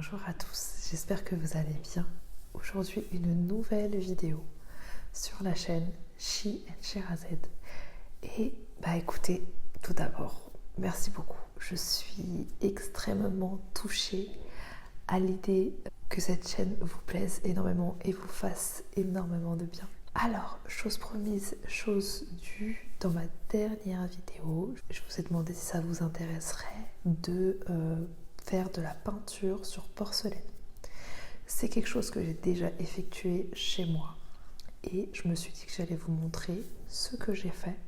Bonjour à tous, j'espère que vous allez bien. Aujourd'hui, une nouvelle vidéo sur la chaîne She and Sherazade. Et écoutez, tout d'abord, merci beaucoup. Je suis extrêmement touchée à l'idée que cette chaîne vous plaise énormément et vous fasse énormément de bien. Alors, chose promise, chose due, dans ma dernière vidéo, je vous ai demandé si ça vous intéresserait de faire de la peinture sur porcelaine. C'est quelque chose que j'ai déjà effectué chez moi et je me suis dit que j'allais vous montrer ce que j'ai fait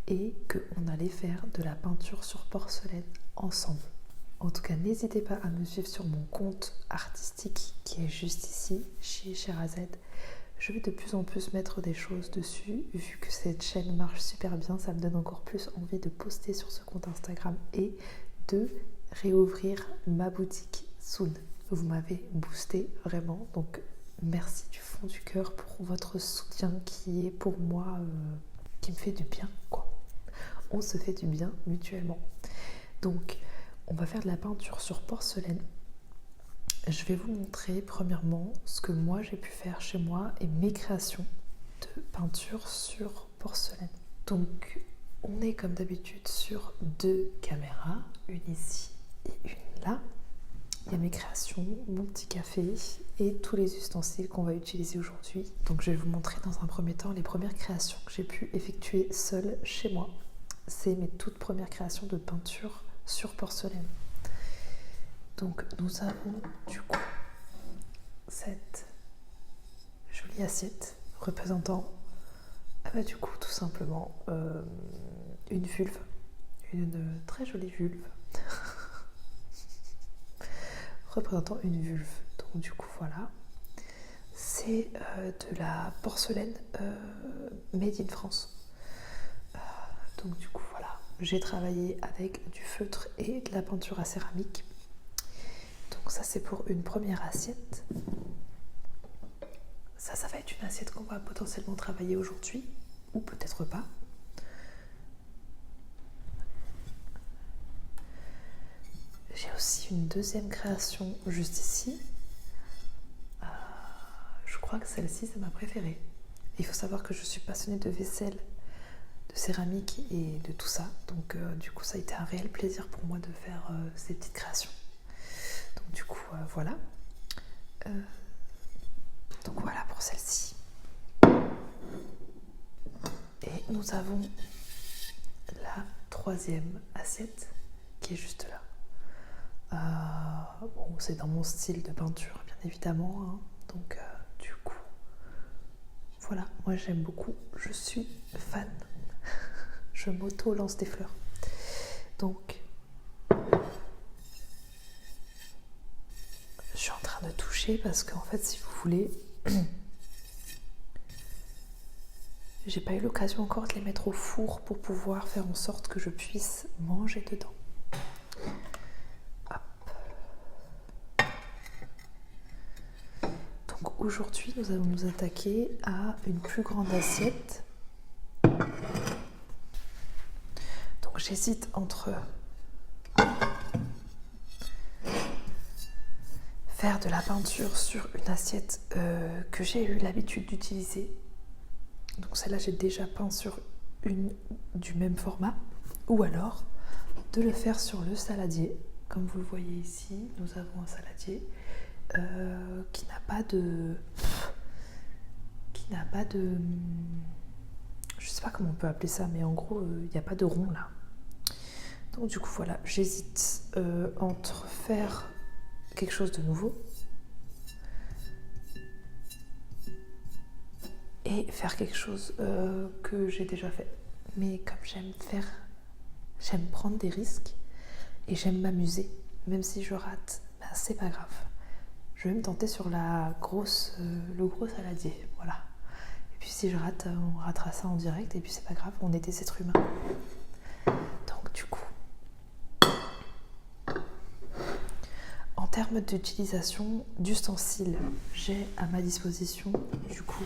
et qu'on allait faire de la peinture sur porcelaine ensemble. En tout cas, n'hésitez pas à me suivre sur mon compte artistique qui est juste ici, chez Sherazade. Je vais de plus en plus mettre des choses dessus, vu que cette chaîne marche super bien, ça me donne encore plus envie de poster sur ce compte Instagram et de réouvrir ma boutique soon. Vous m'avez boosté vraiment, donc merci du fond du cœur pour votre soutien qui est pour moi, qui me fait du bien, quoi. On se fait du bien mutuellement. Donc, on va faire de la peinture sur porcelaine. Je vais vous montrer premièrement ce que moi j'ai pu faire chez moi et mes créations de peinture sur porcelaine. Donc on est comme d'habitude sur deux caméras, une ici et une là. Il y a mes créations, mon petit café et tous les ustensiles qu'on va utiliser aujourd'hui. Donc je vais vous montrer dans un premier temps les premières créations que j'ai pu effectuer seule chez moi. C'est mes toutes premières créations de peinture sur porcelaine. Donc nous avons du coup cette jolie assiette représentant du coup tout simplement une vulve, une très jolie vulve représentant une vulve. Donc du coup voilà, c'est de la porcelaine made in France. Donc du coup voilà, j'ai travaillé avec du feutre et de la peinture à céramique. Donc ça c'est pour une première assiette. Ça va être une assiette qu'on va potentiellement travailler aujourd'hui, ou peut-être pas. J'ai aussi une deuxième création juste ici. Je crois que celle-ci c'est ma préférée. Il faut savoir que je suis passionnée de vaisselle, de céramique et de tout ça. Donc du coup ça a été un réel plaisir pour moi de faire ces petites créations. Donc du coup voilà. Donc voilà pour celle-ci. Et nous avons la troisième assiette qui est juste là. Bon, c'est dans mon style de peinture, bien évidemment. Hein. Donc du coup, voilà, moi j'aime beaucoup. Je suis fan. Je m'auto-lance des fleurs. Donc, je suis en train de toucher parce qu'en fait, si vous voulez, j'ai pas eu l'occasion encore de les mettre au four pour pouvoir faire en sorte que je puisse manger dedans. Hop. Donc aujourd'hui, nous allons nous attaquer à une plus grande assiette. Donc j'hésite entre faire de la peinture sur une assiette que j'ai eu l'habitude d'utiliser. Donc celle-là, j'ai déjà peint sur une du même format. Ou alors, de le faire sur le saladier. Comme vous le voyez ici, nous avons un saladier qui n'a pas de... Je sais pas comment on peut appeler ça, mais en gros, il n'y a pas de rond là. Donc du coup, voilà, j'hésite entre faire quelque chose de nouveau et faire quelque chose que j'ai déjà fait. Mais comme j'aime prendre des risques et j'aime m'amuser, même si je rate, c'est pas grave. Je vais me tenter sur le gros saladier, voilà. Et puis si je rate, on ratera ça en direct et puis c'est pas grave, on est des êtres humains. Donc du coup, en termes d'utilisation d'ustensiles, j'ai à ma disposition du coup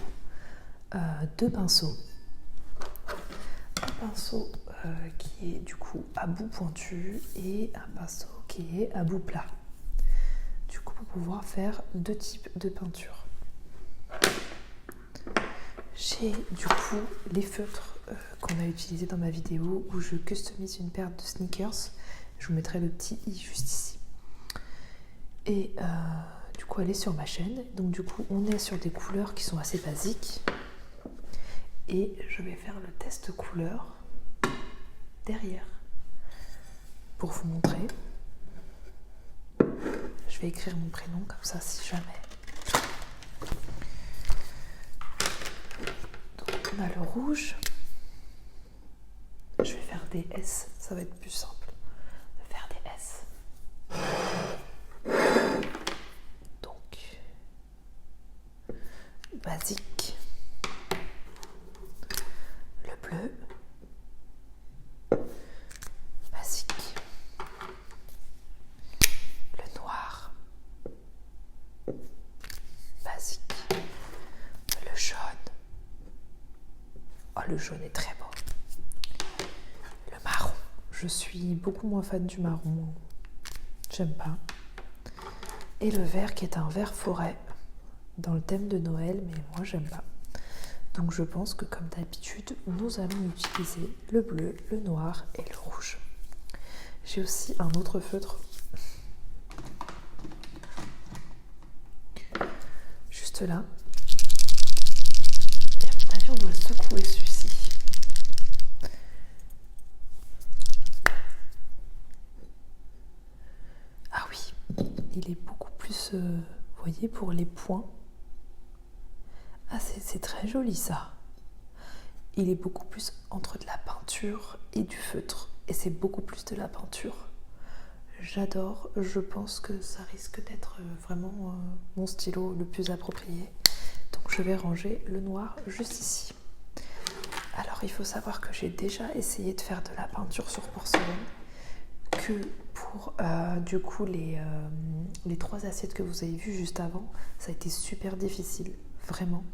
deux pinceaux. Un pinceau qui est du coup à bout pointu et un pinceau qui est à bout plat. Du coup, pour pouvoir faire 2 types de peinture. J'ai du coup les feutres qu'on a utilisés dans ma vidéo où je customise une paire de sneakers. Je vous mettrai le petit i juste ici. Et du coup elle est sur ma chaîne. Donc du coup on est sur des couleurs qui sont assez basiques. Et je vais faire le test couleur derrière pour vous montrer. Je vais écrire mon prénom comme ça si jamais. Donc on a le rouge. Je vais faire des S, ça va être plus simple de faire des S. Donc basique. Le bleu. Basique. Le noir. Basique. Le jaune. Oh, le jaune est très beau. Le marron. Je suis beaucoup moins fan du marron. J'aime pas. Et le vert qui est un vert forêt. Dans le thème de Noël, mais moi j'aime pas. Donc je pense que comme d'habitude, nous allons utiliser le bleu, le noir et le rouge. J'ai aussi un autre feutre. Juste là. Et à mon avis, on doit secouer celui-ci. Ah oui, il est beaucoup plus, vous voyez, pour les points. Ah, c'est très joli ça. Il est beaucoup plus entre de la peinture et du feutre. Et c'est beaucoup plus de la peinture. J'adore. Je pense que ça risque d'être vraiment mon stylo le plus approprié. Donc je vais ranger le noir juste ici. Alors il faut savoir que j'ai déjà essayé de faire de la peinture sur porcelaine. Que pour du coup les 3 assiettes que vous avez vues juste avant, ça a été super difficile. Vraiment,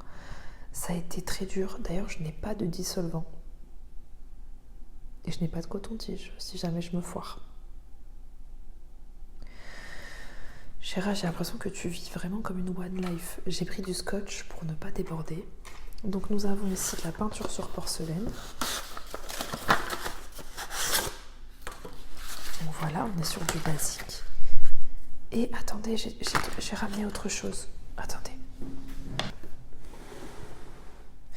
ça a été très dur. D'ailleurs, je n'ai pas de dissolvant. Et je n'ai pas de coton-tige, si jamais je me foire. Chéra, j'ai l'impression que tu vis vraiment comme une one life. J'ai pris du scotch pour ne pas déborder. Donc nous avons ici de la peinture sur porcelaine. Donc voilà, on est sur du basique. Et attendez, j'ai ramené autre chose. Attendez.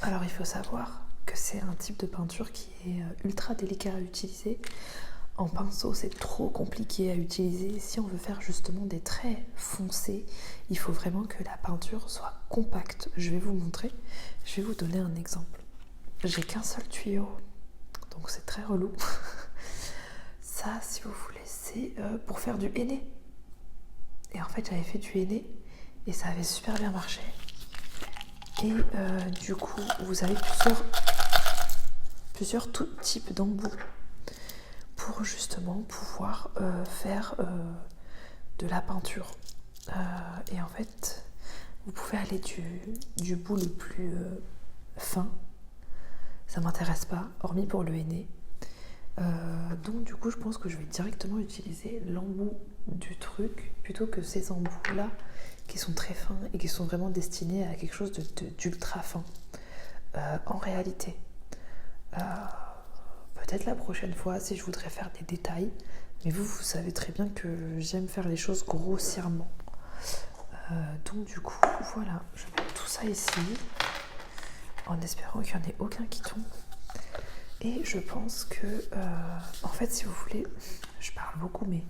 Alors il faut savoir que c'est un type de peinture qui est ultra délicat à utiliser. En pinceau, c'est trop compliqué à utiliser. Si on veut faire justement des traits foncés, il faut vraiment que la peinture soit compacte. Je vais vous montrer. Je vais vous donner un exemple. J'ai qu'un seul tuyau, donc c'est très relou. Ça, si vous voulez, c'est pour faire du henné. Et en fait, j'avais fait du henné et ça avait super bien marché. Et du coup, vous avez plusieurs tout types d'embouts pour justement pouvoir faire de la peinture. Et en fait, vous pouvez aller du bout le plus fin. Ça m'intéresse pas, hormis pour le henné. Donc du coup, je pense que je vais directement utiliser l'embout du truc plutôt que ces embouts-là qui sont très fins et qui sont vraiment destinés à quelque chose d'ultra fin. En réalité, peut-être la prochaine fois si je voudrais faire des détails, mais vous savez très bien que j'aime faire les choses grossièrement. Donc du coup, voilà, je mets tout ça ici en espérant qu'il n'y en ait aucun qui tombe. Et je pense que, en fait, si vous voulez, je parle beaucoup, mais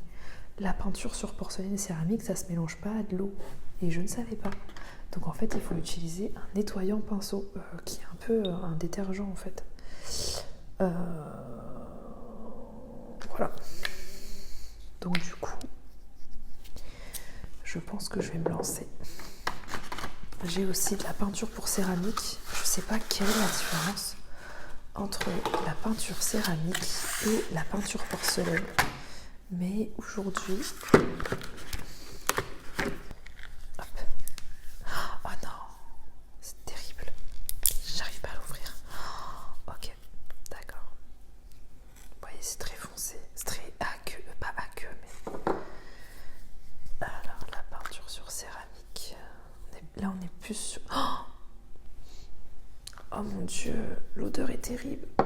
la peinture sur porcelaine et céramique, ça se mélange pas à de l'eau. Et je ne savais pas. Donc en fait, il faut utiliser un nettoyant pinceau, qui est un peu un détergent en fait. Voilà. Donc du coup, je pense que je vais me lancer. J'ai aussi de la peinture pour céramique. Je sais pas quelle est la différence entre la peinture céramique et la peinture porcelaine. Mais aujourd'hui... Hop. Oh non, c'est terrible. J'arrive pas à l'ouvrir. Ok, d'accord. Vous voyez, c'est très foncé. C'est très aqueux, pas aqueux, mais... Alors, la peinture sur là on est plus sur... Oh mon Dieu, l'odeur est terrible. Oh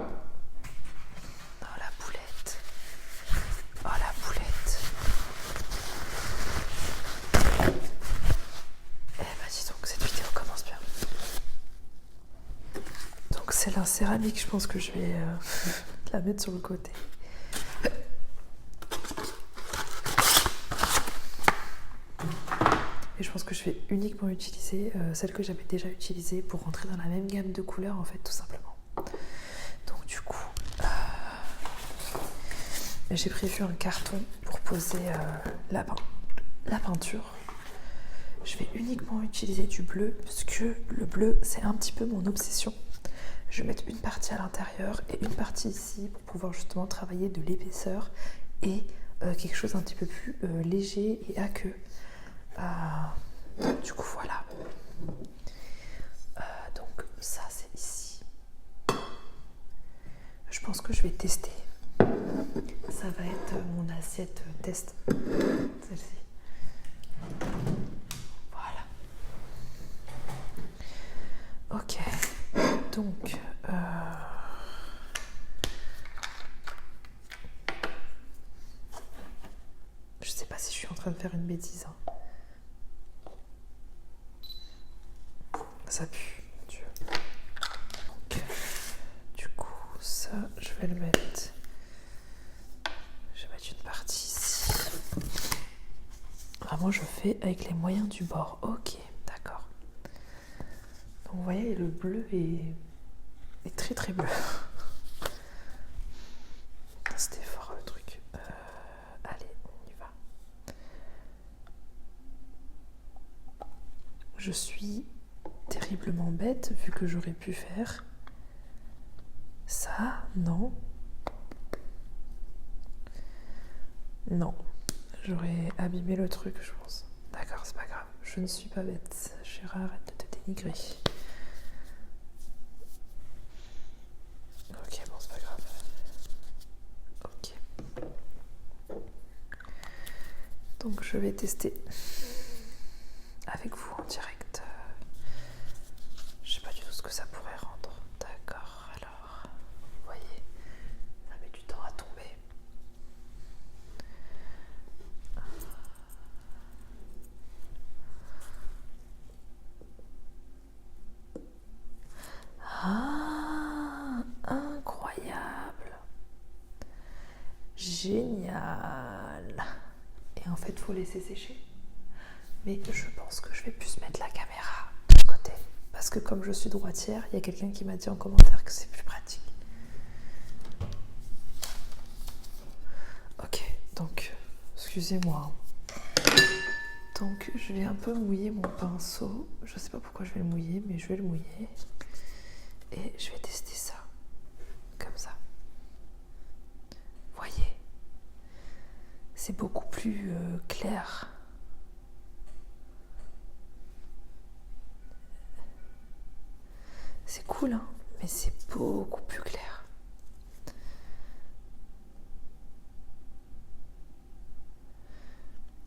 la boulette. Oh la boulette. Eh bah dis donc, cette vidéo commence bien. Donc c'est la céramique, je pense que je vais la mettre sur le côté. Et je pense que je vais uniquement utiliser celle que j'avais déjà utilisée pour rentrer dans la même gamme de couleurs en fait, tout simplement. Donc du coup, j'ai prévu un carton pour poser la peinture. Je vais uniquement utiliser du bleu parce que le bleu c'est un petit peu mon obsession. Je vais mettre une partie à l'intérieur et une partie ici pour pouvoir justement travailler de l'épaisseur et quelque chose un petit peu plus léger et aqueux. Du coup voilà. Donc ça c'est ici. Je pense que je vais tester. Ça va être mon assiette test. Celle-ci. Voilà. Ok. Donc je sais pas si je suis en train de faire une bêtise. Hein. Ça pue, mon Dieu. Donc, du coup, ça, je vais le mettre. Je vais mettre une partie ici. Vraiment, je fais avec les moyens du bord. Ok, d'accord. Donc, vous voyez, le bleu est très très bleu. C'était fort le truc. Allez, on y va. Je suis terriblement bête vu que j'aurais pu faire ça, non. Non, j'aurais abîmé le truc, je pense. D'accord, c'est pas grave. Je ne suis pas bête. Chéra, arrête de te dénigrer. Ok, bon, c'est pas grave. Ok. Donc, je vais tester avec vous en direct. Je sais pas du tout ce que ça pourrait rendre. D'accord, alors, vous voyez, ça met du temps à tomber. Ah, incroyable. Génial. Et en fait, il faut laisser sécher. Mais je pense que je vais plus mettre la caméra de côté. Parce que comme je suis droitière, il y a quelqu'un qui m'a dit en commentaire que c'est plus pratique. Ok, donc, excusez-moi. Donc, je vais un peu mouiller mon pinceau. Je sais pas pourquoi je vais le mouiller, mais je vais le mouiller. Et je vais tester ça. Comme ça. Voyez. C'est beaucoup plus clair. C'est cool, hein, mais c'est beaucoup plus clair.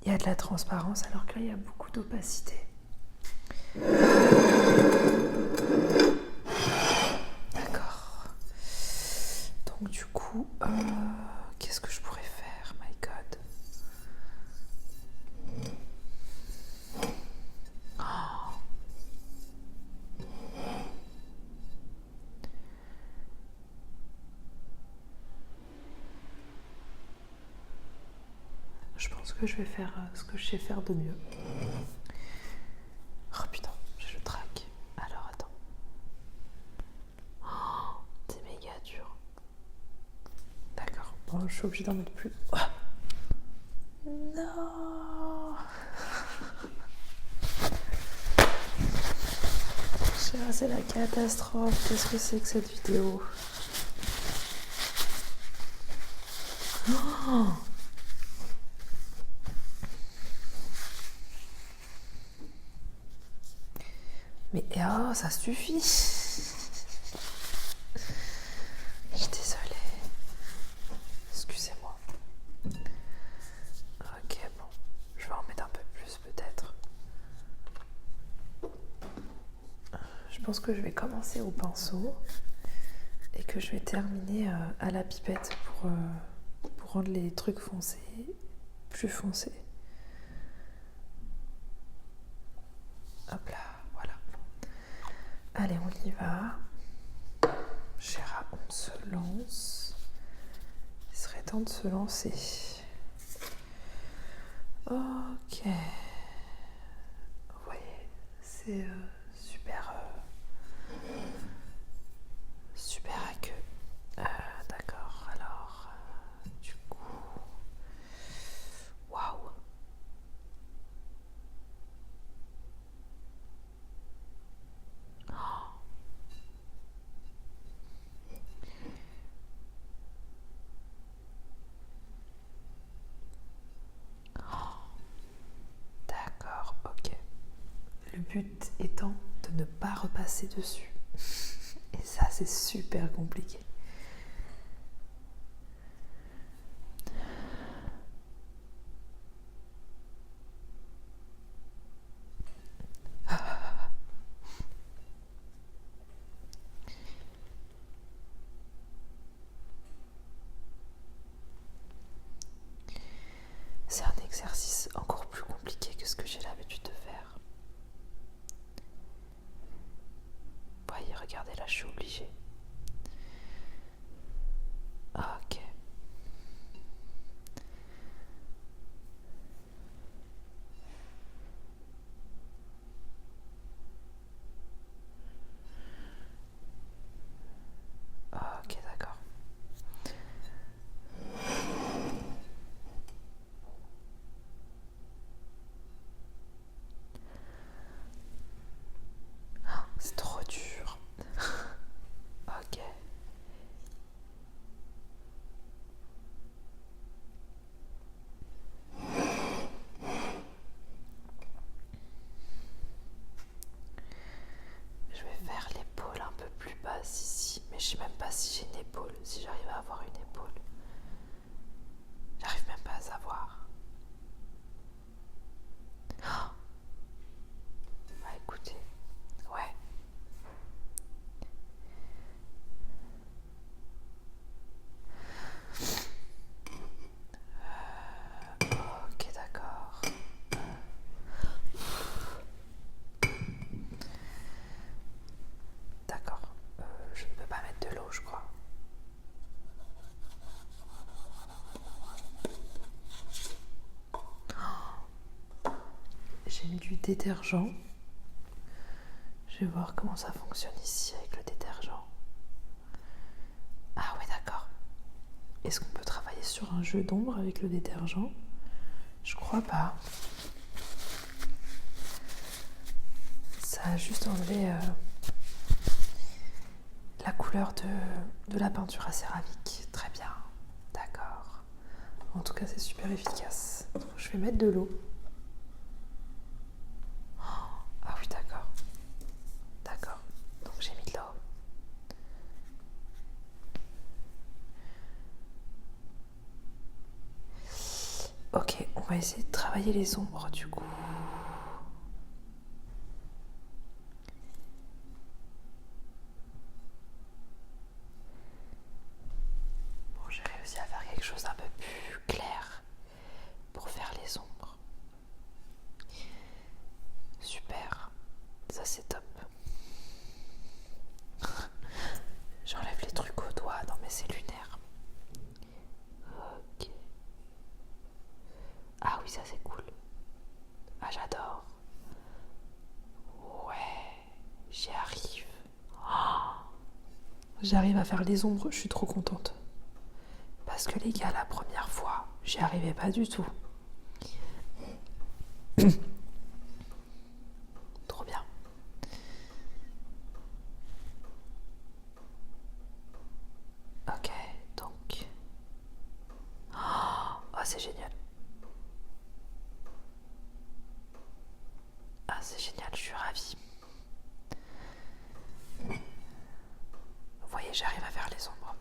Il y a de la transparence alors que là, il y a beaucoup d'opacité. D'accord. Donc du coup, qu'est-ce que je pourrais faire, my God? Je pense que je vais faire ce que je sais faire de mieux. Oh putain, j'ai le trac. Alors attends. Oh, c'est méga dur. D'accord. Bon, je suis obligée d'en mettre plus. Oh. Non. C'est la catastrophe. Qu'est-ce que c'est que cette vidéo? Oh. Mais oh, ça suffit. Je suis désolée. Excusez-moi. Ok, bon. Je vais en mettre un peu plus peut-être. pense que je vais commencer au pinceau et que je vais terminer à la pipette pour rendre les trucs foncés plus foncés. Hop là, voilà. Allez, on y va. Chéra, on se lance. Il serait temps de se lancer. Ok. Vous voyez, c'est super aqueux. D'accord, alors, du coup... Waouh! D'accord, ok. Le but étant de ne pas repasser dessus. Et ça, c'est super compliqué. C'est un exercice encore plus compliqué que ce que j'ai l'habitude de faire. Vous voyez, regardez là, je suis obligée. Ok. Ok, d'accord. C'est trop dur. Ok. Je vais faire l'épaule un peu plus basse ici, mais je sais même pas si j'ai une épaule, si j'arrive à avoir une épaule. J'arrive même pas à savoir. Bah écoutez, ouais. Ok, d'accord. D'accord. Je ne peux pas mettre de l'eau, je crois. J'ai mis du détergent. Je vais voir comment ça fonctionne ici avec le détergent. Ah ouais, d'accord. Est-ce qu'on peut travailler sur un jeu d'ombre avec le détergent? Je crois pas. Ça a juste enlevé la couleur de la peinture à céramique. Très bien. D'accord. En tout cas, c'est super efficace. Je vais mettre de l'eau. Ah oui, d'accord. D'accord. Donc j'ai mis de l'eau. Ok, on va essayer de travailler les ombres du coup. Bon, j'ai réussi à faire quelque chose d'un peu plus clair pour faire les ombres. Super, ça c'est top. J'enlève les trucs au doigt, non mais c'est lunaire. Ok. Ah oui, ça c'est cool. Ah j'adore. Ouais, j'y arrive. J'arrive à faire les ombres, je suis trop contente. Parce que les gars, la première fois, j'y arrivais pas du tout. Trop bien. Ok, donc... Oh, c'est génial. Ah, c'est génial, je suis ravie. Vous voyez, j'arrive à faire les ombres.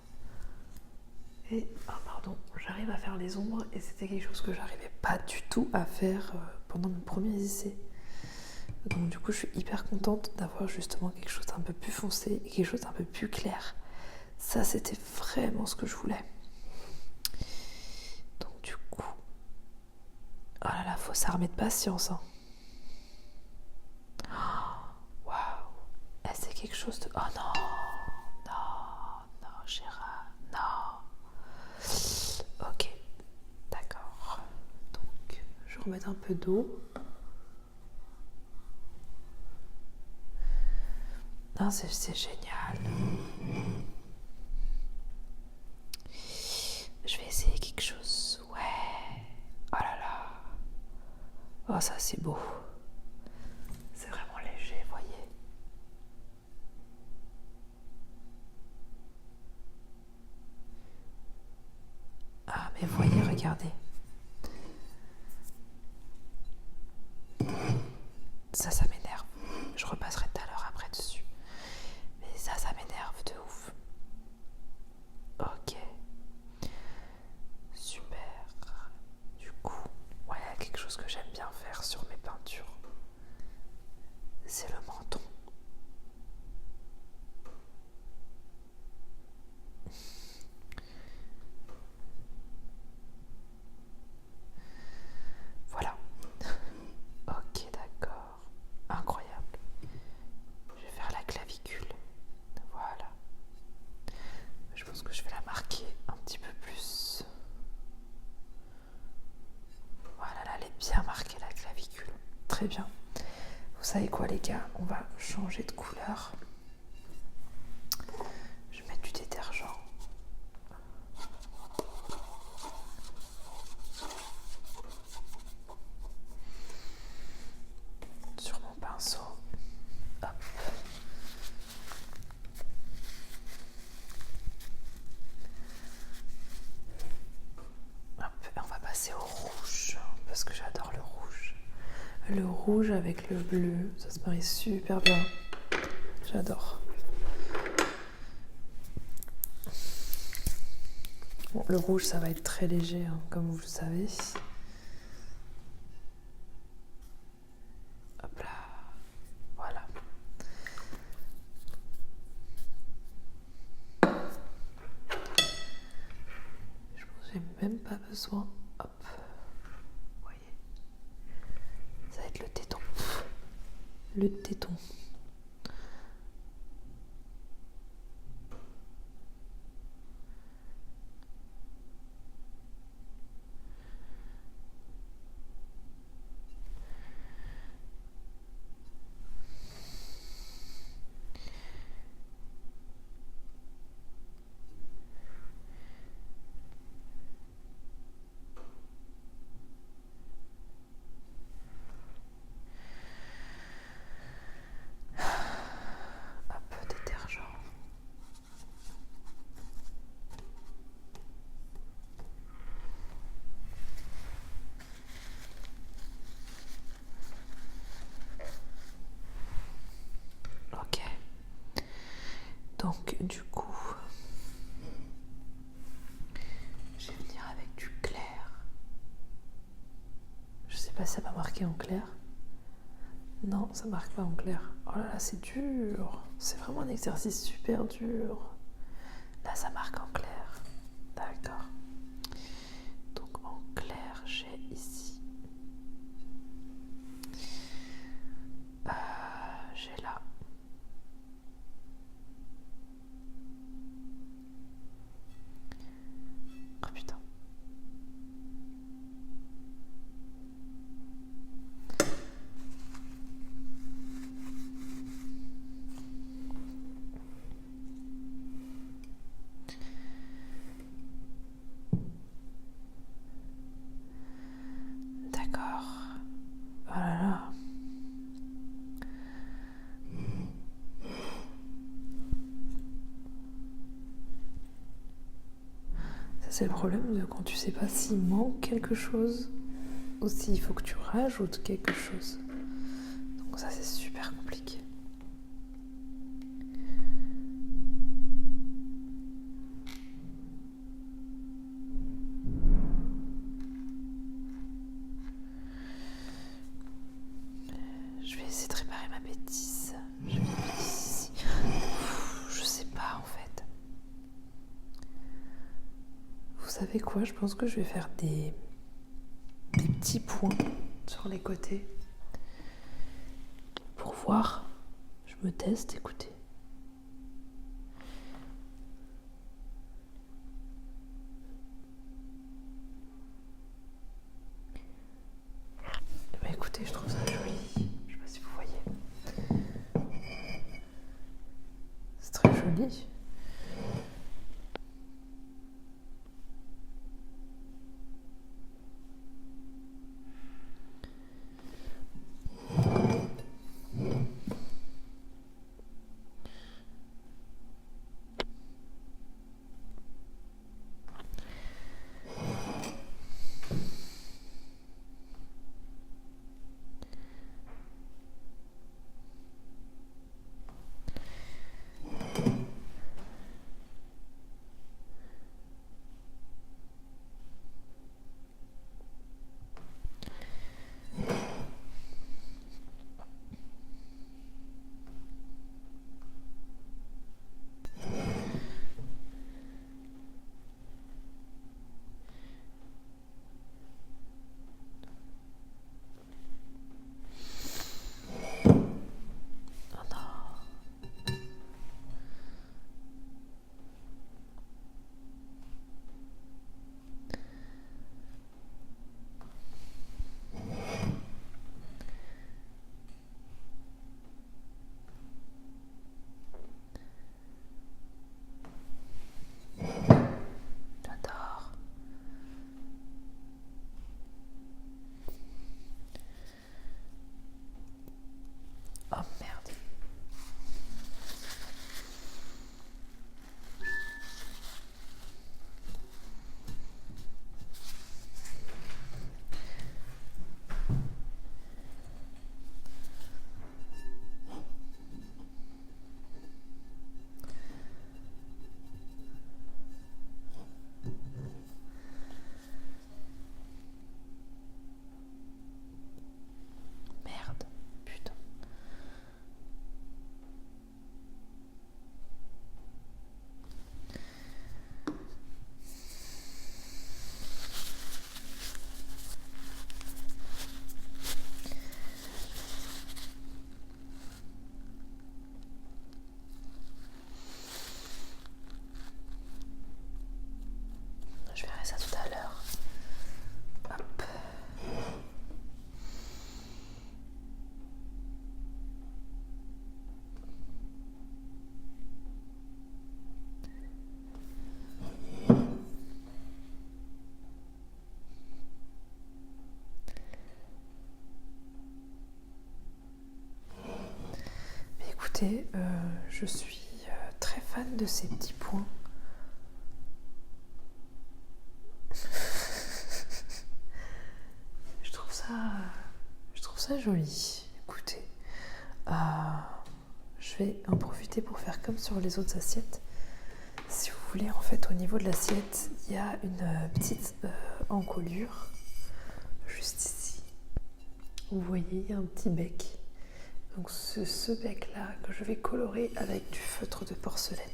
Et, oh pardon, j'arrive à faire les ombres et c'était quelque chose que j'arrivais pas du tout à faire pendant mes premiers essais. Donc du coup, je suis hyper contente d'avoir justement quelque chose d'un peu plus foncé et quelque chose d'un peu plus clair. Ça, c'était vraiment ce que je voulais. Donc du coup... Oh là là, faut s'armer de patience. Hein. Waouh. C'est quelque chose de... Oh non. Non, Gérard, non. Ok, d'accord. Donc, je vais remettre un peu d'eau. Non, c'est génial. Je vais essayer quelque chose. Ouais. Oh là là. Oh, ça, c'est beau. C'est vraiment léger, voyez. Ah, mais voyez, regardez. Ça m'énerve. Je repasserai tout à l'heure après dessus. Mais ça m'énerve de ouf. Ok. Super. Du coup, ouais, il y a quelque chose que j'aime bien faire sur mes peintures. C'est le menton. Voilà. Ok, d'accord. Incroyable. Je vais faire la clavicule. Voilà. Je pense que je vais la marquer un petit peu plus. Voilà, là, elle est bien marquée, la clavicule. Très bien. Vous savez quoi, les gars? On va changer de couleur. Je vais mettre du détergent. Sur mon pinceau. Hop. Hop. Et on va passer au rouge, parce que j'adore le rouge. Le rouge avec le bleu, ça se marie super bien. J'adore. Bon, le rouge, ça va être très léger, hein, comme vous le savez. Hop là. Voilà. Je pense que j'ai même pas besoin. Hop. Vous voyez. Ça va être le téton. Le téton. Hop, détergent. Ok. Donc, du coup, je vais venir avec du clair. Je sais pas si ça va marquer en clair. Non, ça marque pas en clair. Oh là là, c'est dur. C'est vraiment un exercice super dur. Là, ça marque en clair. D'accord. Donc, en clair, j'ai ici. J'ai là. Oh putain. D'accord. Oh là là. Ça, c'est le problème de quand tu sais pas s'il manque quelque chose ou s'il faut que tu rajoutes quelque chose. Donc ça, c'est super compliqué. Je vais essayer de réparer ma bêtise. J'ai mis une bêtise ici. Je sais pas en fait. Vous savez quoi? Je pense que je vais faire des petits points sur les côtés. Pour voir. Je me teste, écoutez. Bah écoutez, je trouve ça joli. Je sais pas si vous voyez. C'est très joli. Oh merde. Merde. Putain. Je verrai ça tout à l'heure. Hop. Mais écoutez, je suis très fan de ces petits points. Je trouve ça joli. Écoutez, je vais en profiter pour faire comme sur les autres assiettes. Si vous voulez, en fait, au niveau de l'assiette, il y a une petite encolure juste ici. Vous voyez, il y a un petit bec. Donc ce bec-là que je vais colorer avec du feutre de porcelaine.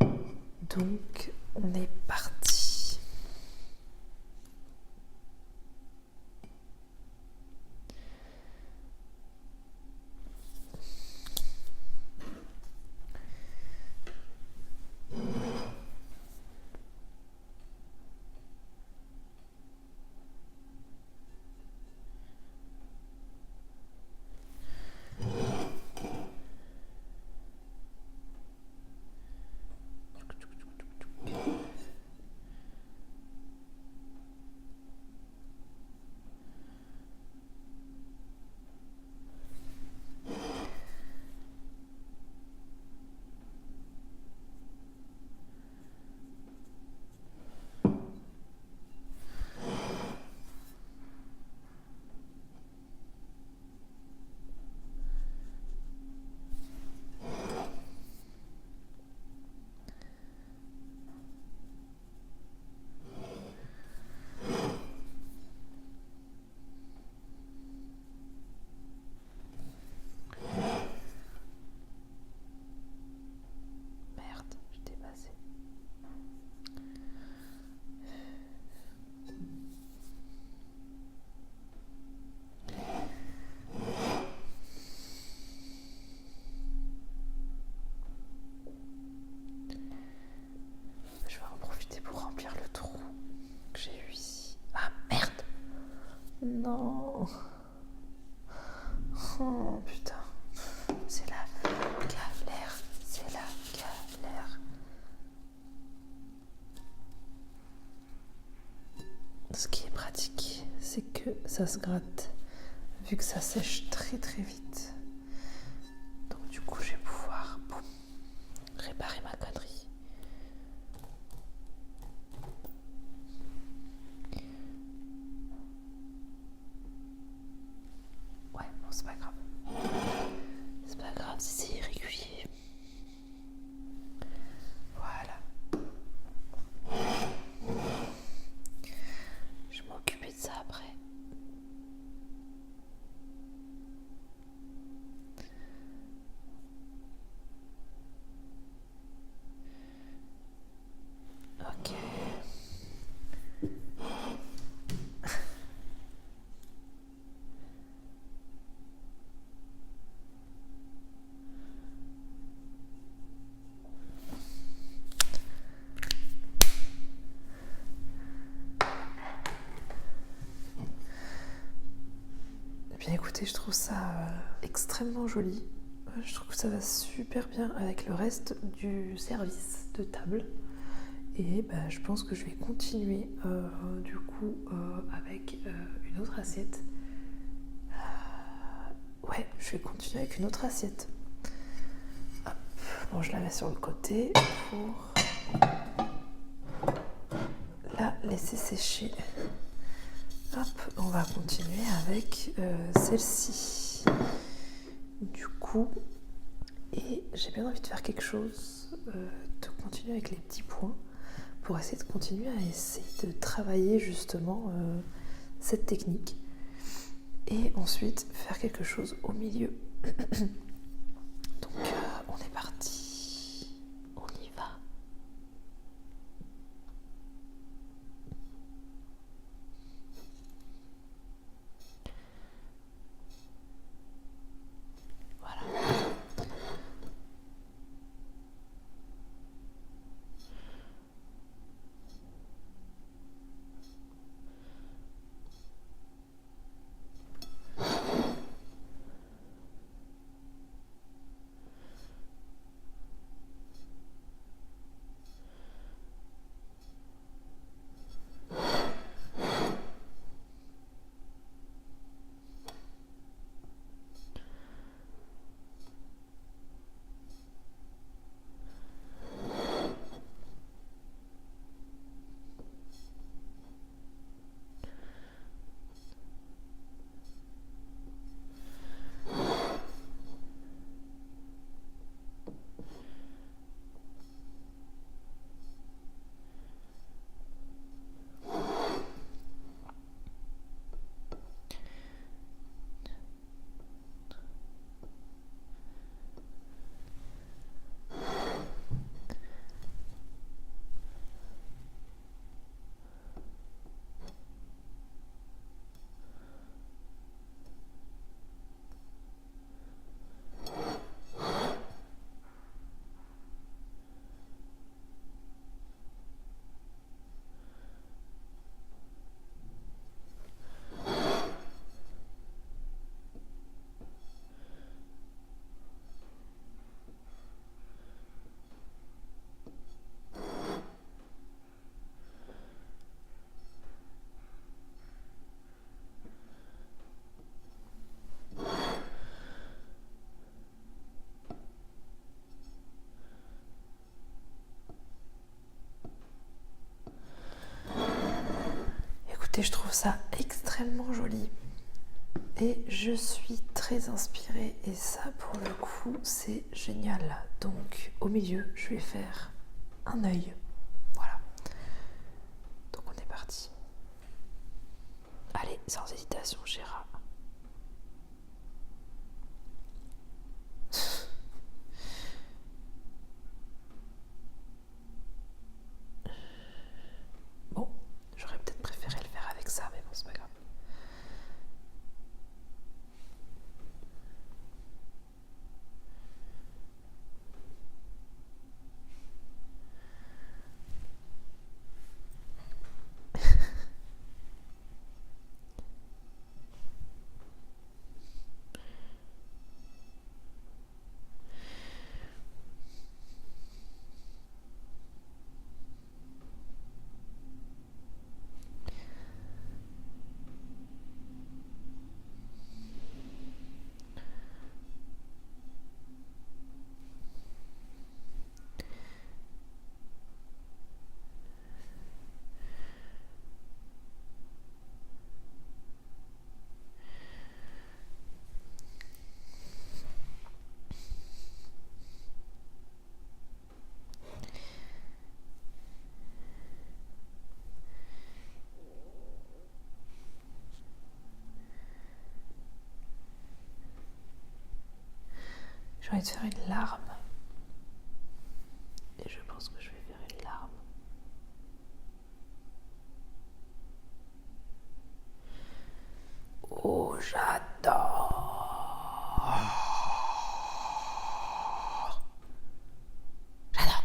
Donc on est parti. Oh putain, c'est la galère, c'est la galère. Ce qui est pratique, c'est que ça se gratte, vu que ça sèche très très vite. Donc du coup, je vais pouvoir réparer ma connerie. Ouais, bon, c'est pas grave. C'est pas grave si c'est irrégulier. Voilà. Je vais m'occuper de ça après. Ok. Bien écoutez, je trouve ça extrêmement joli. Je trouve que ça va super bien avec le reste du service de table. Et je pense que je vais continuer du coup avec une autre assiette. Ouais, je vais continuer avec une autre assiette. Hop. Bon, je la mets sur le côté pour la laisser sécher. Hop, on va continuer avec celle-ci. Du coup, et j'ai bien envie de faire quelque chose, de continuer avec les petits points pour essayer de continuer à essayer de travailler justement cette technique et ensuite faire quelque chose au milieu. Donc on est parti, on y va. Écoutez, je trouve ça extrêmement joli. Et je suis très inspirée et ça pour le coup c'est génial. Donc au milieu je vais faire un œil. Voilà. Donc on est parti. Allez, sans hésitation, Chéra. Bon, j'aurais peut-être préféré le faire avec ça, mais bon, c'est pas grave. J'ai envie de faire une larme. Et je pense que je vais faire une larme. Oh, j'adore. J'adore.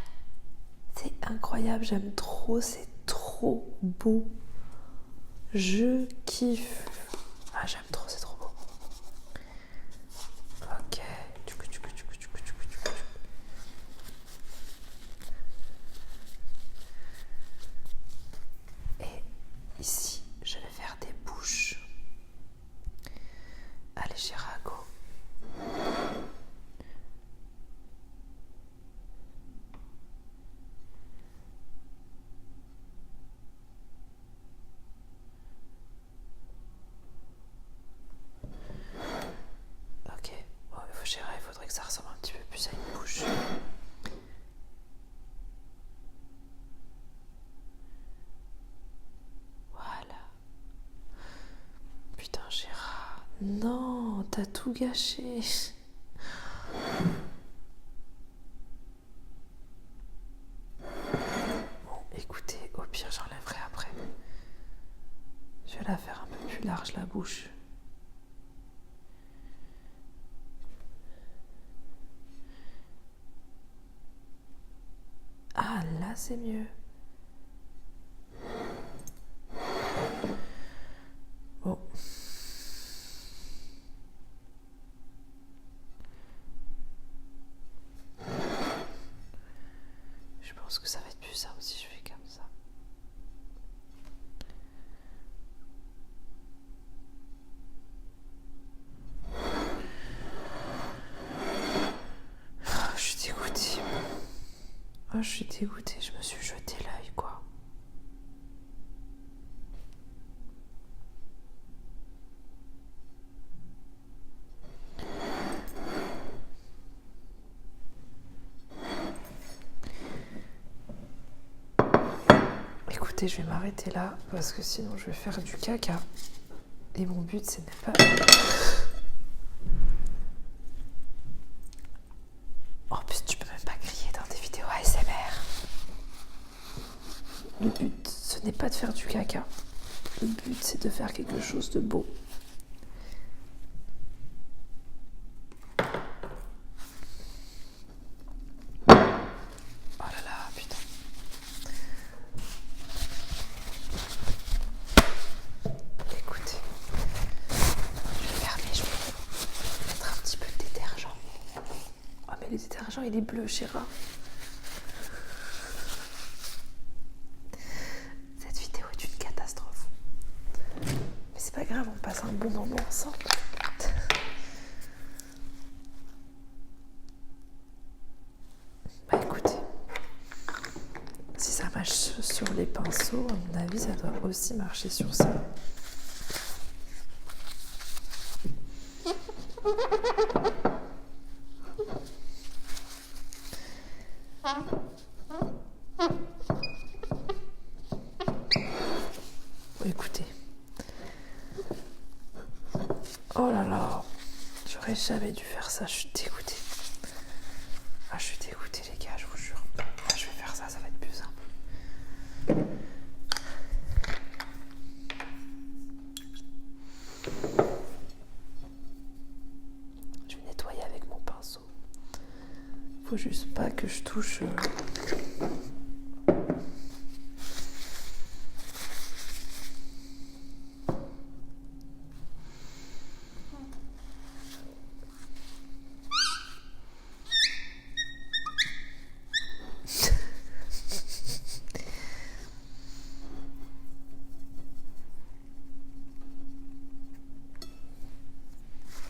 C'est incroyable, j'aime trop, c'est trop beau. Je kiffe. Ah, j'aime trop, c'est trop beau. Ok. Et ici, je vais faire des bouches. Allez, Chirago. Ok. Bon, il faudrait que ça ressemble un petit peu plus à une bouche. Voilà. Putain, Gérard. Non, t'as tout gâché. Bon, écoutez, au pire, j'enlèverai après. Je vais la faire un peu plus large, la bouche. Ah, là, c'est mieux. Bon. Je pense que ça va être plus simple si je fais comme ça. Je suis dégoûtée. Oh, je suis dégoûtée, je me suis jeté l'œil, quoi. Écoutez, je vais m'arrêter là parce que sinon je vais faire du caca. Et mon but, ce n'est pas... En plus, tu peux même pas crier dans des vidéos ASMR. Le but, ce n'est pas de faire du caca. Le but, c'est de faire quelque chose de beau. Oh là là, putain. Écoutez, je vais fermer, je vais mettre un petit peu de détergent. Oh mais le détergent, il est bleu, Chéra. Cette vidéo est une catastrophe. Mais c'est pas grave, on passe un bon moment ensemble. Bah écoutez, si ça marche sur les pinceaux, à mon avis, ça doit aussi marcher sur ça. Écoutez. Oh là là, j'aurais jamais dû faire ça, je suis dégoûtée. Ah, je suis dégoûtée, les gars, je vous jure. Là, je vais faire ça, ça va être plus simple. Je vais nettoyer avec mon pinceau. Faut juste pas que je touche.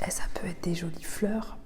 Et ça peut être des jolies fleurs.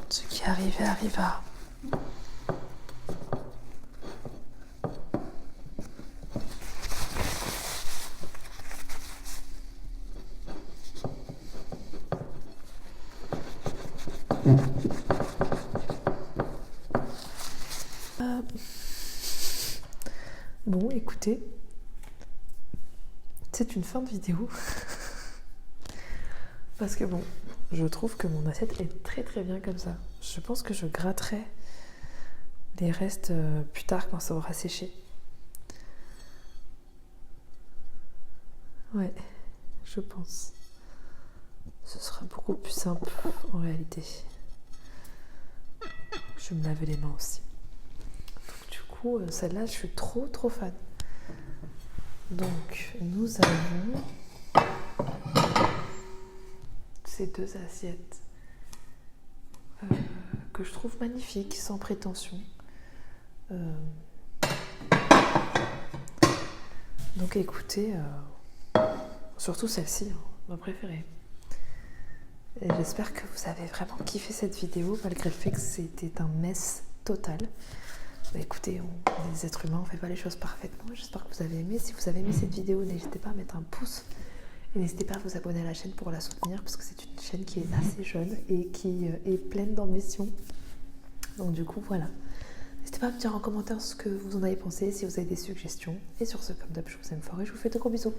Ce qui arrivait arriva. Bon, écoutez, c'est une fin de vidéo. Parce que bon, je trouve que mon assiette est très très bien comme ça. Je pense que je gratterai les restes plus tard quand ça aura séché. Ouais, je pense. Ce sera beaucoup plus simple en réalité. Je vais me laver les mains aussi. Donc du coup, celle-là, je suis trop fan. Donc, nous avons ces deux assiettes que je trouve magnifiques, sans prétention. Donc écoutez, surtout celle-ci, ma préférée. Et j'espère que vous avez vraiment kiffé cette vidéo, malgré le fait que c'était un mess total. Bah écoutez, on est des êtres humains, on ne fait pas les choses parfaitement. J'espère que vous avez aimé. Si vous avez aimé cette vidéo, n'hésitez pas à mettre un pouce. Et n'hésitez pas à vous abonner à la chaîne pour la soutenir, parce que c'est une chaîne qui est assez jeune et qui est pleine d'ambition. Donc du coup, voilà. N'hésitez pas à me dire en commentaire ce que vous en avez pensé, si vous avez des suggestions. Et sur ce, comme d'hab, je vous aime fort et je vous fais de gros bisous.